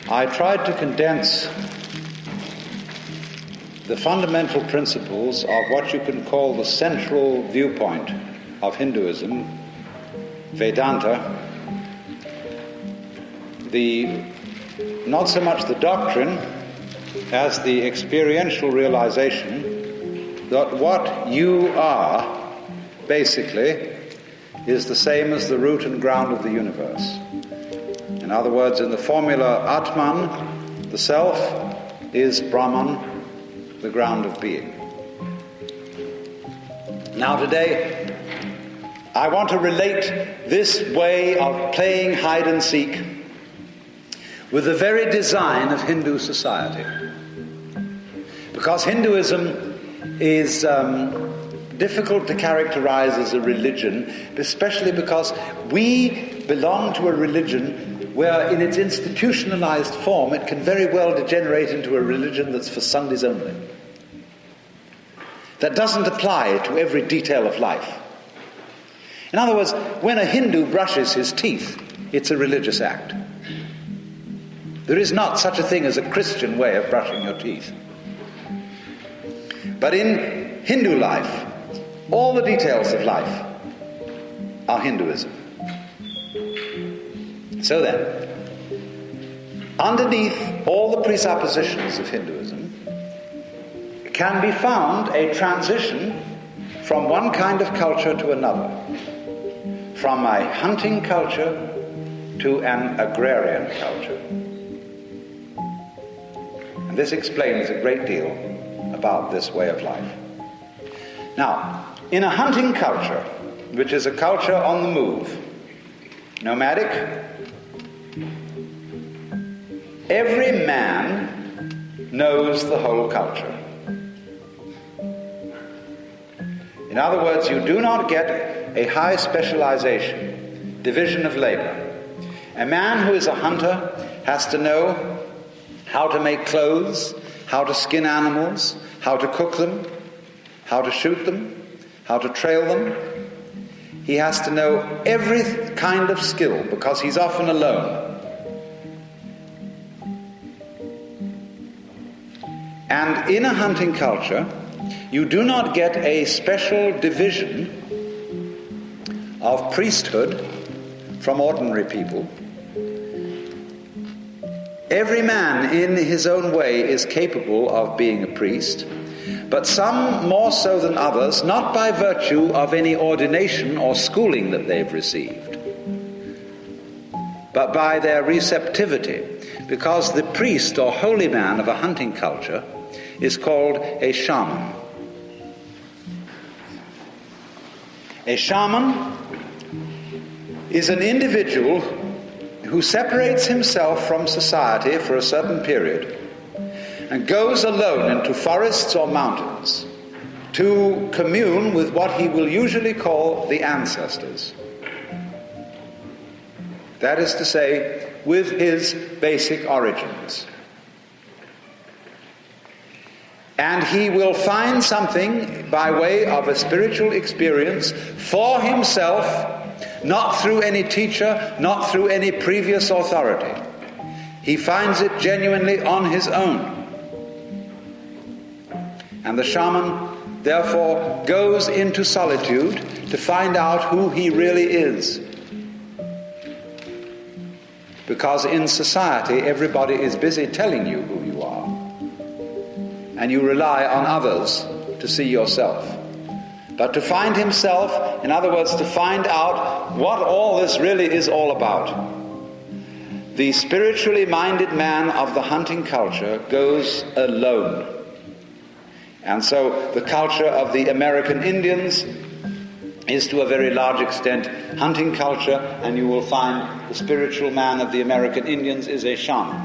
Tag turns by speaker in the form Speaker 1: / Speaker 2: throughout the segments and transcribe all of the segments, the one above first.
Speaker 1: I tried to condense the fundamental principles of what you can call the central viewpoint of Hinduism, Vedanta, not so much the doctrine as the experiential realization that what you are, basically, is the same as the root and ground of the universe. In other words, in the formula Atman, the self, is Brahman, the ground of being. Now today, I want to relate this way of playing hide and seek with the very design of Hindu society. Because Hinduism is difficult to characterize as a religion, especially because we belong to a religion where in its institutionalized form it can very well degenerate into a religion that's for Sundays only. That doesn't apply to every detail of life. In other words, when a Hindu brushes his teeth, it's a religious act. There is not such a thing as a Christian way of brushing your teeth. But in Hindu life, all the details of life are Hinduism. So then, underneath all the presuppositions of Hinduism can be found a transition from one kind of culture to another, from a hunting culture to an agrarian culture. And this explains a great deal about this way of life. Now, in a hunting culture, which is a culture on the move, nomadic, every man knows the whole culture. In other words, you do not get a high specialization, division of labor. A man who is a hunter has to know how to make clothes, how to skin animals, how to cook them, how to shoot them, how to trail them. He has to know every kind of skill because he's often alone. And in a hunting culture, you do not get a special division of priesthood from ordinary people. Every man in his own way is capable of being a priest, but some more so than others, not by virtue of any ordination or schooling that they've received, but by their receptivity, because the priest or holy man of a hunting culture is called a shaman. A shaman is an individual who separates himself from society for a certain period and goes alone into forests or mountains to commune with what he will usually call the ancestors. That is to say, with his basic origins. And he will find something by way of a spiritual experience for himself, not through any teacher, not through any previous authority. He finds it genuinely on his own. And the shaman, therefore, goes into solitude to find out who he really is. Because in society, everybody is busy telling you who you are. And you rely on others to see yourself. But to find himself, in other words, to find out what all this really is all about, the spiritually minded man of the hunting culture goes alone. And so the culture of the American Indians is to a very large extent hunting culture, and you will find the spiritual man of the American Indians is a shaman.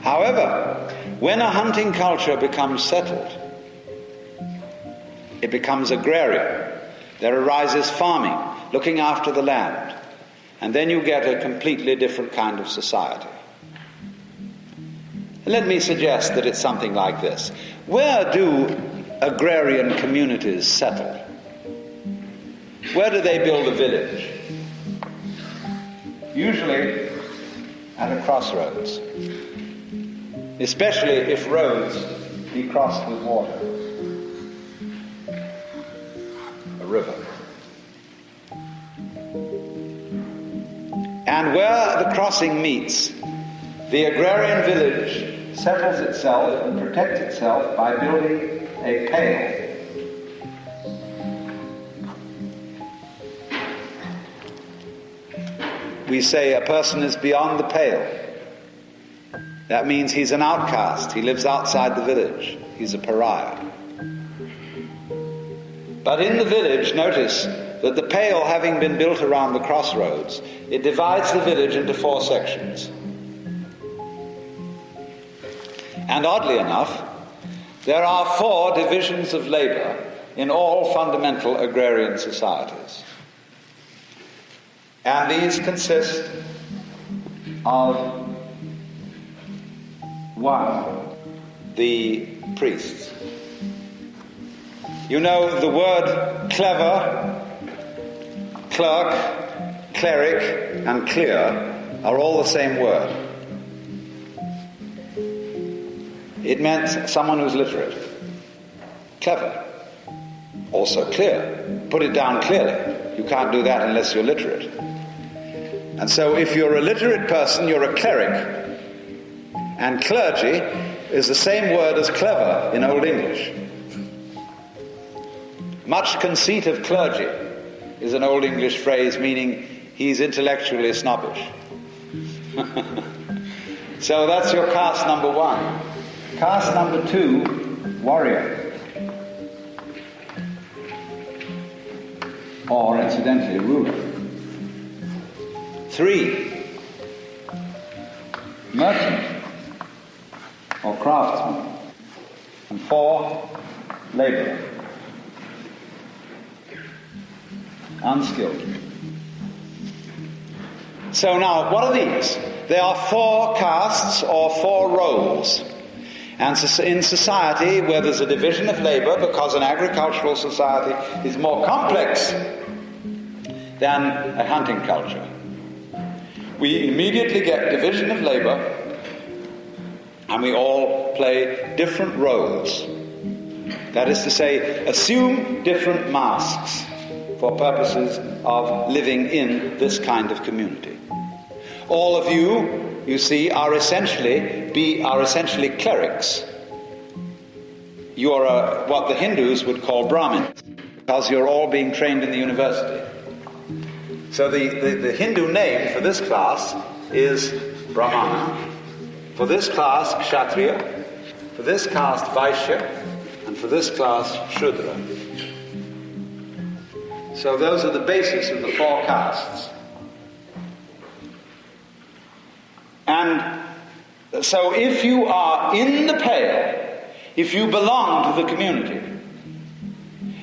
Speaker 1: However, when a hunting culture becomes settled, it becomes agrarian. There arises farming, looking after the land. And then you get a completely different kind of society. Let me suggest that it's something like this. Where do agrarian communities settle? Where do they build a village? Usually at a crossroads, especially if roads be crossed with water, a river. And where the crossing meets, the agrarian village settles itself and protects itself by building a pale. We say a person is beyond the pale. That means he's an outcast. He lives outside the village. He's a pariah. But in the village, notice that the pale, having been built around the crossroads, it divides the village into 4 sections. And oddly enough, there are 4 divisions of labor in all fundamental agrarian societies. And these consist of 1, the priests. You know, the word clever, clerk, cleric, and clear are all the same word. It meant someone who's literate. Clever. Also clear. Put it down clearly. You can't do that unless you're literate. And so if you're a literate person, you're a cleric. And clergy is the same word as clever in Old English. Much conceit of clergy is an Old English phrase meaning he's intellectually snobbish. So that's your caste number 1. Caste number 2, warrior. Or, incidentally, ruler. 3, merchant or craftsman. And 4, laborer. Unskilled. So now, what are these? They are 4 castes or 4 roles. And in society where there's a division of labor, because an agricultural society is more complex than a hunting culture, we immediately get division of labor, and we all play different roles. That is to say, assume different masks for purposes of living in this kind of community. All of you, you see, are essentially clerics. You are what the Hindus would call Brahmins, because you're all being trained in the university. So the Hindu name for this class is Brahmana, for this class Kshatriya, for this caste Vaishya, and for this class Shudra. So those are the basis of the 4 castes. And so if you are in the pale, if you belong to the community,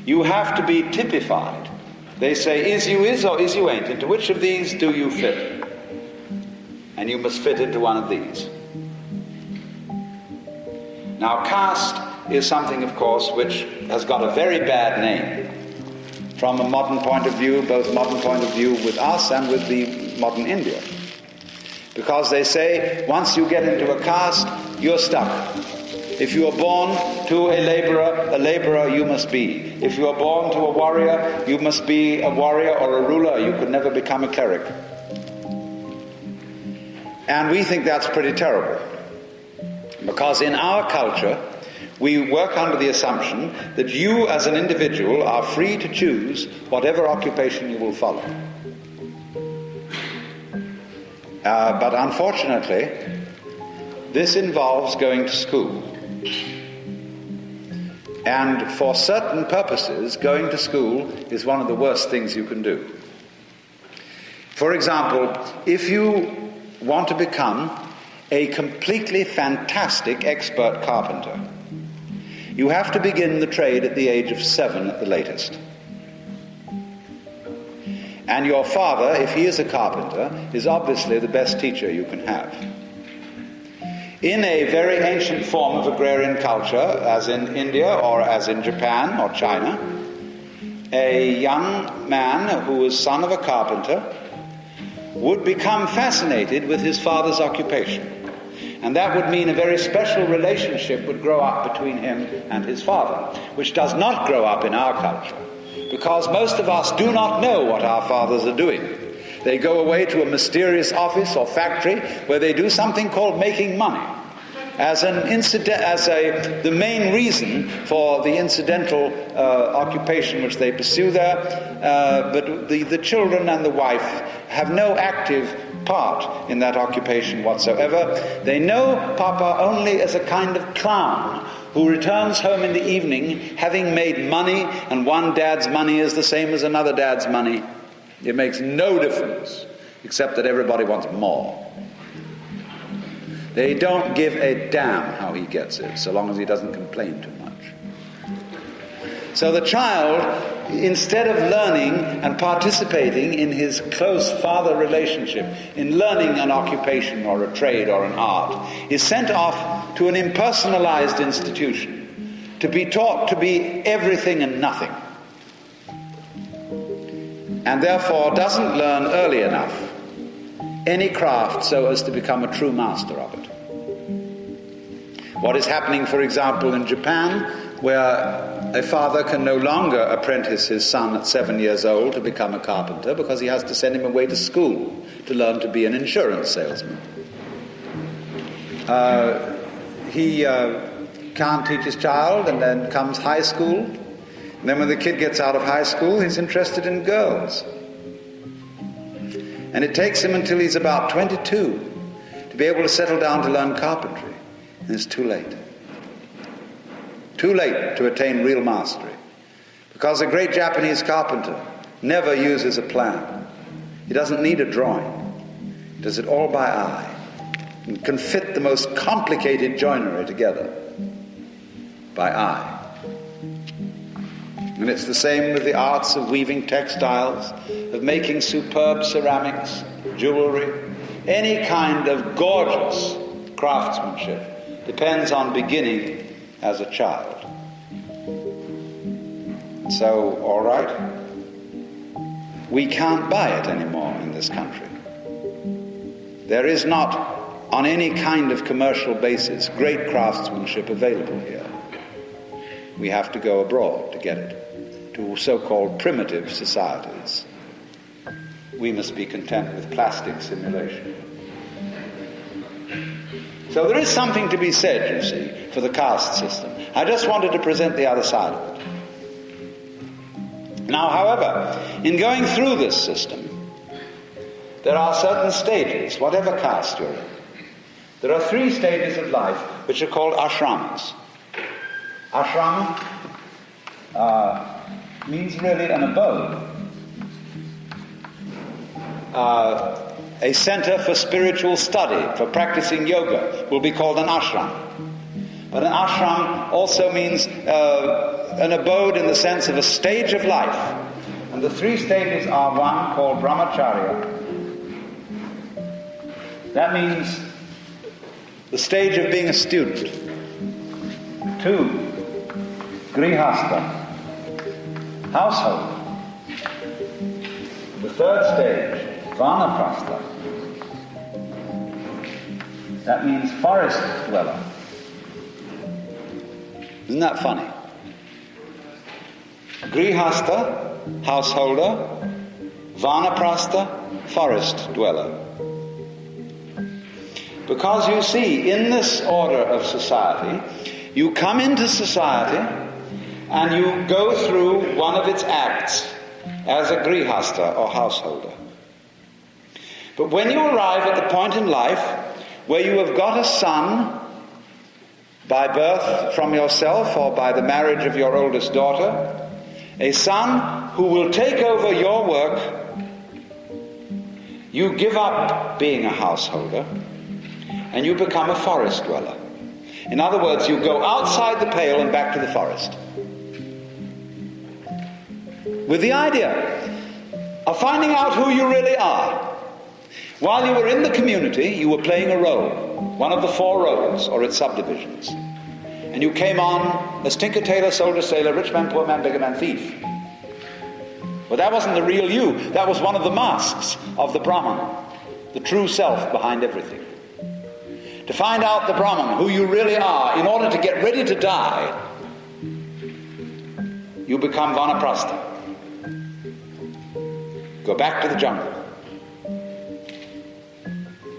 Speaker 1: you have to be typified. They say, is you is or is you ain't. Into which of these do you fit? And you must fit into one of these. Now, caste is something, of course, which has got a very bad name from a modern point of view, both modern point of view with us and with the modern India. Because they say, once you get into a caste, you're stuck. If you are born to a laborer you must be. If you are born to a warrior, you must be a warrior or a ruler. You could never become a cleric. And we think that's pretty terrible. Because in our culture, we work under the assumption that you as an individual are free to choose whatever occupation you will follow. But unfortunately, this involves going to school. And for certain purposes, going to school is one of the worst things you can do. For example, if you want to become a completely fantastic expert carpenter, you have to begin the trade at the age of 7 at the latest. And your father, if he is a carpenter, is obviously the best teacher you can have. In a very ancient form of agrarian culture, as in India or as in Japan or China, a young man who was son of a carpenter would become fascinated with his father's occupation. And that would mean a very special relationship would grow up between him and his father, which does not grow up in our culture, because most of us do not know what our fathers are doing. They go away to a mysterious office or factory where they do something called making money, as the main reason for the incidental occupation which they pursue there. But the children and the wife have no active part in that occupation whatsoever. They know Papa only as a kind of clown who returns home in the evening having made money, and one dad's money is the same as another dad's money. It makes no difference, except that everybody wants more. They don't give a damn how he gets it, so long as he doesn't complain too much. So the child, instead of learning and participating in his close father relationship, in learning an occupation or a trade or an art, is sent off to an impersonalized institution to be taught to be everything and nothing, and therefore doesn't learn early enough any craft so as to become a true master of it. What is happening, for example, in Japan, where a father can no longer apprentice his son at 7 years old to become a carpenter because he has to send him away to school to learn to be an insurance salesman. He can't teach his child, and then comes high school. And then when the kid gets out of high school, he's interested in girls. And it takes him until he's about 22 to be able to settle down to learn carpentry. And it's too late. Too late to attain real mastery. Because a great Japanese carpenter never uses a plan. He doesn't need a drawing. He does it all by eye, and can fit the most complicated joinery together by eye. And it's the same with the arts of weaving textiles, of making superb ceramics, jewelry. Any kind of gorgeous craftsmanship depends on beginning as a child. So, all right, we can't buy it anymore in this country. There is not, on any kind of commercial basis, great craftsmanship available here. We have to go abroad to get it, to so-called primitive societies. We must be content with plastic simulation. So there is something to be said, you see, for the caste system. I just wanted to present the other side of it. Now, however, in going through this system, there are certain stages, whatever caste you're in. There are 3 stages of life which are called ashramas. Ashrama means really an abode. A center for spiritual study, for practicing yoga, will be called an ashram. But an ashram also means an abode in the sense of a stage of life. And the 3 stages are: 1 called brahmacharya. That means the stage of being a student. 2, grihastha, household. The 3rd stage, vanaprastha. That means forest dweller. Isn't that funny? Grihastha, householder; vanaprastha, forest dweller. Because you see, in this order of society, you come into society and you go through one of its acts as a grihastha or householder. But when you arrive at the point in life where you have got a son by birth from yourself or by the marriage of your oldest daughter, a son who will take over your work, you give up being a householder and you become a forest dweller. In other words, you go outside the pale and back to the forest, with the idea of finding out who you really are. While you were in the community, you were playing a role, one of the 4 roles or its subdivisions. And you came on as tinker, tailor, soldier, sailor, rich man, poor man, beggar man, thief. But that wasn't the real you. That was one of the masks of the Brahman. the true self behind everything. To find out the Brahman, who you really are, in order to get ready to die, you become vanaprastha. Go back to the jungle,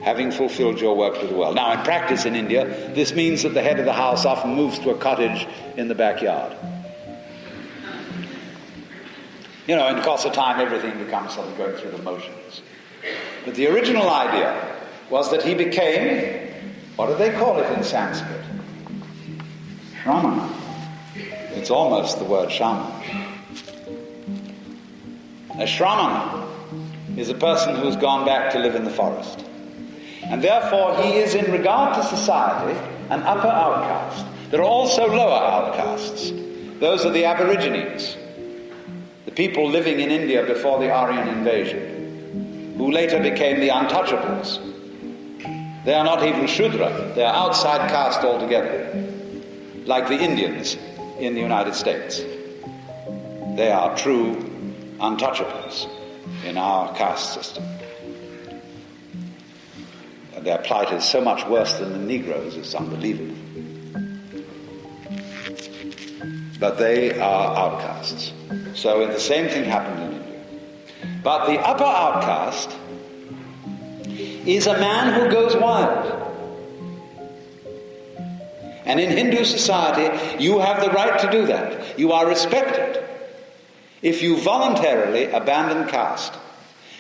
Speaker 1: having fulfilled your work to the world. Now, in practice in India, this means that the head of the house often moves to a cottage in the backyard. In the course of time, everything becomes sort of going through the motions. But the original idea was that he became, what do they call it in Sanskrit? Shramana. It's almost the word shaman. A shramana is a person who's gone back to live in the forest. And therefore he is, in regard to society, an upper outcast. There are also lower outcasts. Those are the Aborigines, the people living in India before the Aryan invasion, who later became the untouchables. They are not even Shudra, they are outside caste altogether, like the Indians in the United States. They are true untouchables in our caste system. Their plight is so much worse than the Negroes, it's unbelievable. But they are outcasts. So the same thing happened in India. But the upper outcast is a man who goes wild. And in Hindu society, you have the right to do that. You are respected if you voluntarily abandon caste.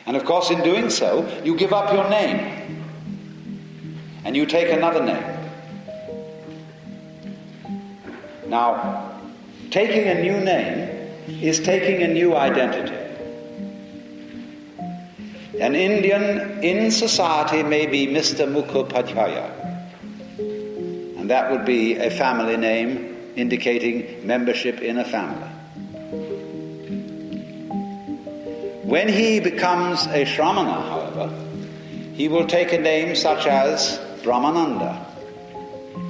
Speaker 1: And of course, in doing so, you give up your name. And you take another name. Now, taking a new name is taking a new identity. An Indian in society may be Mr. Mukhopadhyaya, and that would be a family name indicating membership in a family. When he becomes a Shramana, however, he will take a name such as Brahmananda,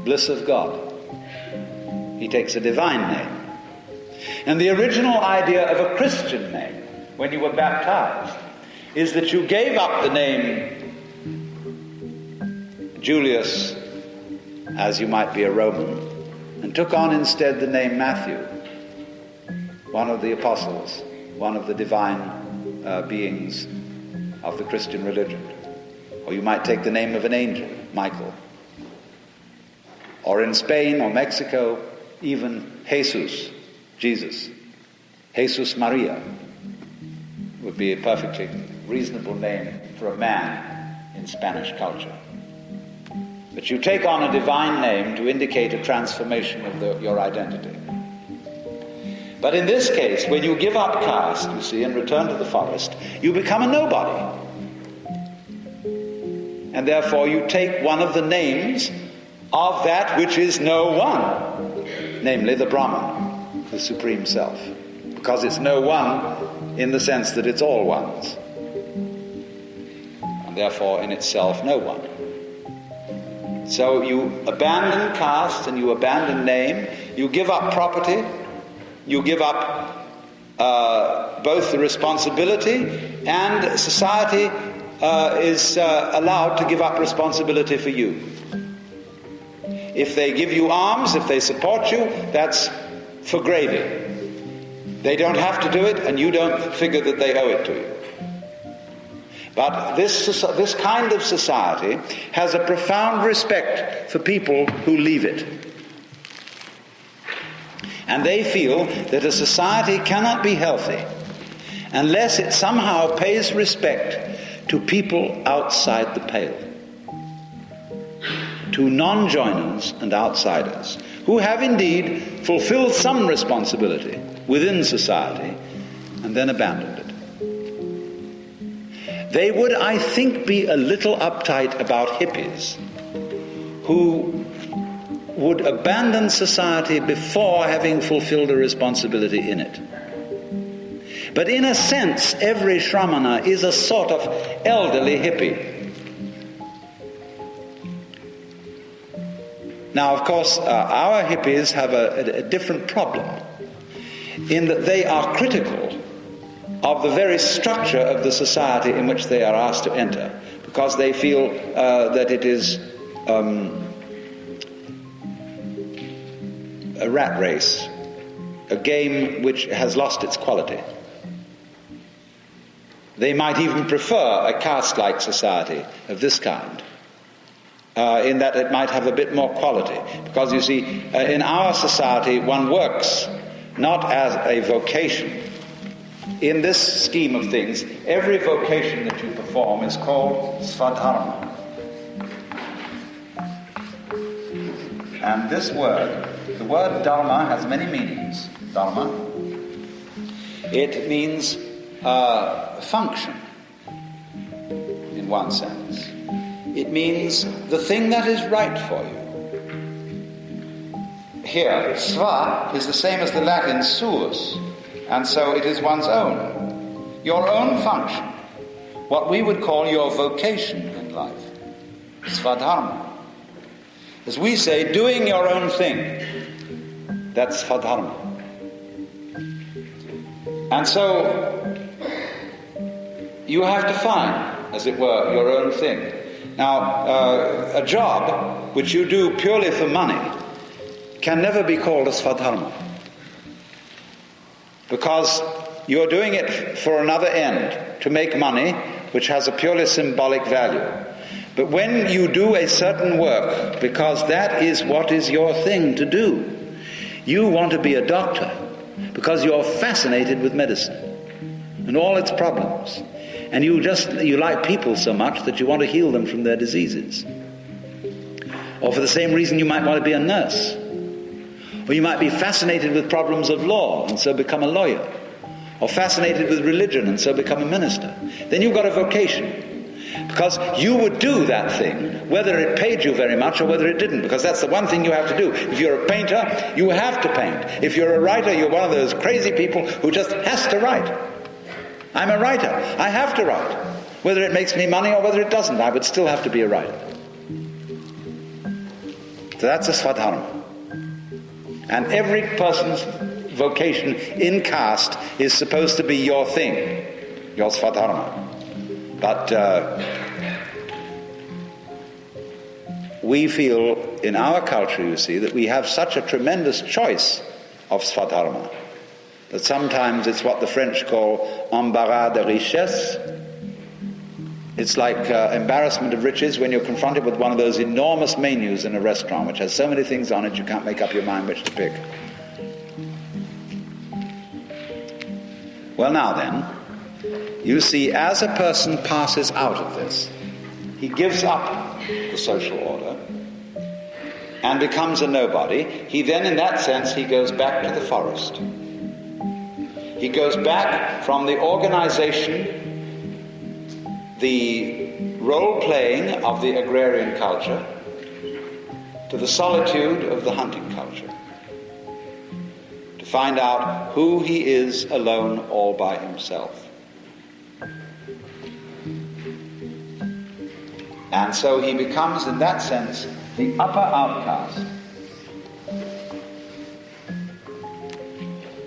Speaker 1: bliss of God. He takes a divine name. And the original idea of a Christian name, when you were baptized, is that you gave up the name Julius, as you might be a Roman, and took on instead the name Matthew, one of the apostles, one of the divine beings of the Christian religion. Or you might take the name of an angel, Michael. Or in Spain or Mexico, even Jesus, Jesus. Jesus Maria would be a perfectly reasonable name for a man in Spanish culture. But you take on a divine name to indicate a transformation of your identity. But in this case, when you give up caste, you see, and return to the forest, you become a nobody. And therefore you take one of the names of that which is no one, namely the Brahman, the Supreme Self. Because it's no one in the sense that it's all ones. And therefore in itself no one. So you abandon caste and you abandon name, you give up property, you give up both the responsibility, and society is allowed to give up responsibility for you. If they give you alms, if they support you, that's for gravy. They don't have to do it, and you don't figure that they owe it to you. But this kind of society has a profound respect for people who leave it. And they feel that a society cannot be healthy unless it somehow pays respect to people outside the pale, to non-joiners and outsiders, who have indeed fulfilled some responsibility within society and then abandoned it. They would, I think, be a little uptight about hippies who would abandon society before having fulfilled a responsibility in it. But in a sense, every Shramana is a sort of elderly hippie. Now, of course, our hippies have a different problem in that they are critical of the very structure of the society in which they are asked to enter, because they feel that it is a rat race, a game which has lost its quality. They might even prefer a caste-like society of this kind, in that it might have a bit more quality. Because you see, in our society, one works not as a vocation. In this scheme of things, every vocation that you perform is called svadharma. And this word, the word dharma, has many meanings. Dharma. It means function, in one sense. It means the thing that is right for you. Here, sva is the same as the Latin suus, and so it is one's own. Your own function. What we would call your vocation in life. Svadharma. As we say, doing your own thing. That's svadharma. And so, you have to find, as it were, your own thing. Now, a job which you do purely for money can never be called a svadharma. Because you're doing it for another end, to make money, which has a purely symbolic value. But when you do a certain work, because that is what is your thing to do, you want to be a doctor, because you're fascinated with medicine and all its problems. And you like people so much that you want to heal them from their diseases. Or for the same reason you might want to be a nurse. Or you might be fascinated with problems of law and so become a lawyer. Or fascinated with religion and so become a minister. Then you've got a vocation. Because you would do that thing whether it paid you very much or whether it didn't. Because that's the one thing you have to do. If you're a painter, you have to paint. If you're a writer, you're one of those crazy people who just has to write. I'm a writer. I have to write. Whether it makes me money or whether it doesn't, I would still have to be a writer. So that's a svadharma. And every person's vocation in caste is supposed to be your thing, your svadharma. But we feel in our culture, you see, that we have such a tremendous choice of svadharma that sometimes it's what the French call embarras de richesse. It's like embarrassment of riches when you're confronted with one of those enormous menus in a restaurant which has so many things on it you can't make up your mind which to pick. Well, now then, you see, as a person passes out of this, he gives up the social order and becomes a nobody. He then, in that sense, he goes back to the forest. He goes back from the organization, the role-playing of the agrarian culture, to the solitude of the hunting culture, to find out who he is alone all by himself. And so he becomes, in that sense, the upper outcast.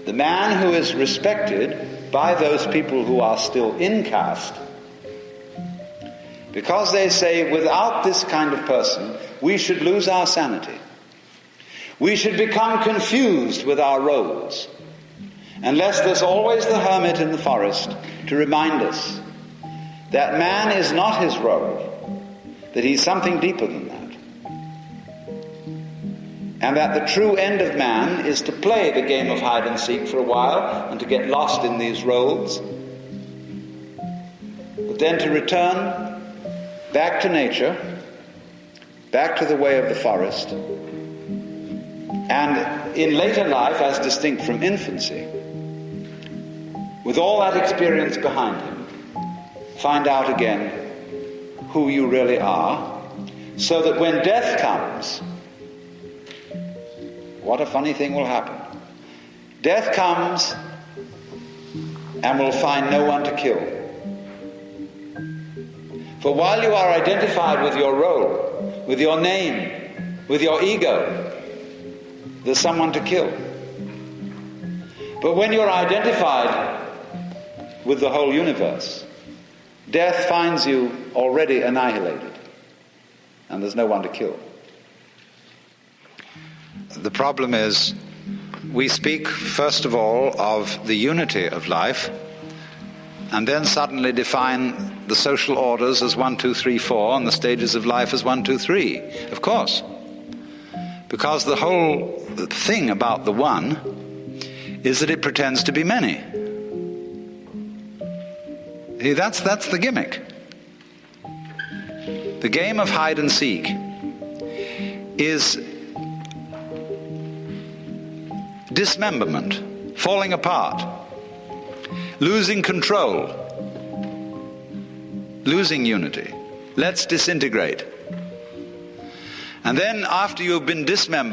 Speaker 1: The man who is respected by those people who are still in caste, because they say, without this kind of person, we should lose our sanity. We should become confused with our roles, unless there's always the hermit in the forest to remind us that man is not his role, that he's something deeper than that. And that the true end of man is to play the game of hide and seek for a while and to get lost in these roles, but then to return back to nature, back to the way of the forest, and in later life, as distinct from infancy, with all that experience behind him, find out again who you really are, so that when death comes, what a funny thing will happen. Death comes and will find no one to kill. For while you are identified with your role, with your name, with your ego, there's someone to kill. But when you're identified with the whole universe, death finds you already annihilated, and there's no one to kill. The problem is, we speak first of all of the unity of life, and then suddenly define the social orders as 1, 2, 3, 4, and the stages of life as 1, 2, 3. Of course. Because the whole thing about the one is that it pretends to be many. See, that's the gimmick. The game of hide and seek is dismemberment, falling apart, losing control, losing unity. Let's disintegrate. And then after you've been dismembered,